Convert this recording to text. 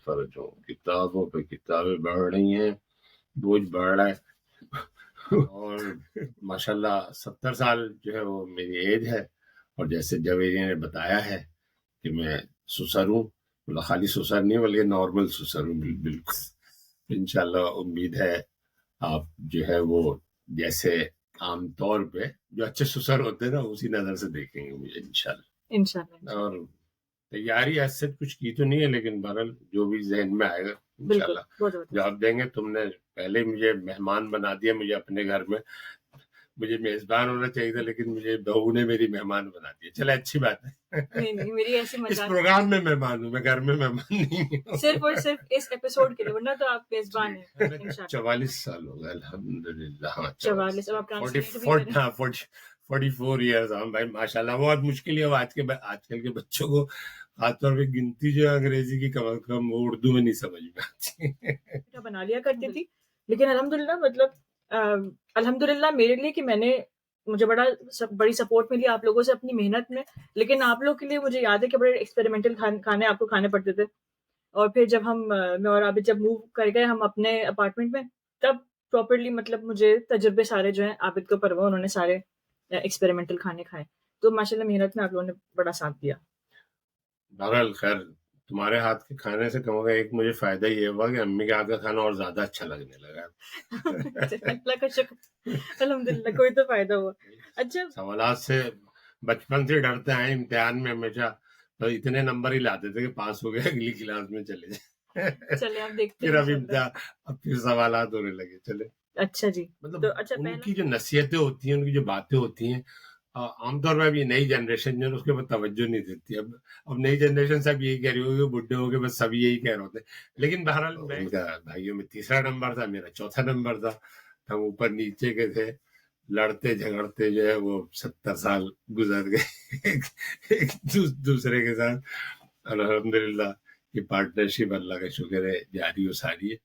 Fridge ہوں. کتابوں پہ کتابیں بڑھ رہی ہیں, بوجھ بڑھ رہا ہے, اور ماشاءاللہ 70 سال جو ہے وہ میری ایج ہے. اور جیسے جویری نے بتایا ہے کہ میں سسر ہوں, خالی سسر نہیں بلکہ نارمل سسر ہوں بالکل. انشاءاللہ امید ہے آپ جو ہے وہ جیسے عام طور پہ جو اچھے سسر ہوتے ہیں نا اسی نظر سے دیکھیں گے مجھے انشاءاللہ. اور تیاری ایسے کچھ کی تو نہیں ہے, لیکن بہرحال جو بھی ذہن میں آئے گا انشاءاللہ جواب دیں گے. تم نے پہلے مجھے مہمان بنا دیا مجھے اپنے گھر میں, مجھے میزبان ہونا چاہیے تھا لیکن مجھے بہو نے میری مہمان بنا دیا. چلے اچھی بات ہے, نہیں میری ایسی اس مزاق پروگرام میں مہمان ہوں, میں گھر میں مہمان نہیں ہوں. صرف اور صرف اس ایپیسوڈ کے لیے, ورنہ تو آپ میزبان ہیں انشاءاللہ. 44 سال ہو گئے الحمدللہ. ہاں 44. اب آپ ٹرانسلیٹ بھی کریں. 44 ایئرز. ہاں بھائی ماشاءاللہ بہت مشکل ہے آج کل کے بچوں کو, خاص طور پہ گنتی جو ہے انگریزی کی کم از کم وہ اردو میں نہیں سمجھ میں آتی. بنا لیا کرتی تھی, لیکن الحمدللہ مطلب الحمدللہ میرے لیے کہ مجھے بڑی سپورٹ ملی آپ لوگوں سے اپنی محنت میں. لیکن آپ لوگ کے لیے مجھے یاد ہے کہ بڑے ایکسپیریمنٹل کھانے آپ کو کھانے پڑتے تھے. اور پھر جب میں اور عابد جب موو کر گئے ہم اپنے اپارٹمنٹ میں, تب پراپرلی مطلب مجھے تجربے سارے جو ہیں عابد کو پروا, انہوں نے سارے ایکسپیریمنٹل کھانے کھائے. تو ماشاءاللہ محنت میں آپ لوگوں نے بڑا ساتھ دیا. بہرحال خیر تمہارے ہاتھ کے کھانے سے کم ہوگا ایک مجھے فائدہ یہ ہوا کہ امی کے ہاتھ کا کھانا اور زیادہ اچھا لگنے لگا. اللہ کا شکر, الحمدللہ کوئی تو فائدہ ہوا. اچھا سوالات سے بچپن سے ڈرتے ہیں, امتحان میں ہمیشہ تو اتنے نمبر ہی لاتے تھے کہ پاس ہو گئے, اگلی کلاس میں چلے جائیں. چلے آپ دیکھتے پھر ہیں اب پھر سوالات ہونے لگے. چلے اچھا جی, مطلب تو اچھا ان کی جو نصیحتیں ہوتی ہیں, ان کی جو باتیں ہوتی ہیں, عام طور پہ اب یہ نئی جنریشن جو ہے اس کے اوپر توجہ نہیں دیتی. اب نئی جنریشن سب یہی کہہ رہی ہوگی, بڈھے ہو گئے بس سب یہی کہہ رہے ہوتے ہیں. لیکن بہرحال ان کا بھائیوں میں تیسرا نمبر تھا, میرا چوتھا نمبر تھا. ہم اوپر نیچے کے تھے, لڑتے جھگڑتے جو ہے وہ 70 سال گزر گئے ایک دوسرے کے ساتھ. الحمدللہ یہ پارٹنرشپ اللہ کا شکر ہے جاری و ساری ہے.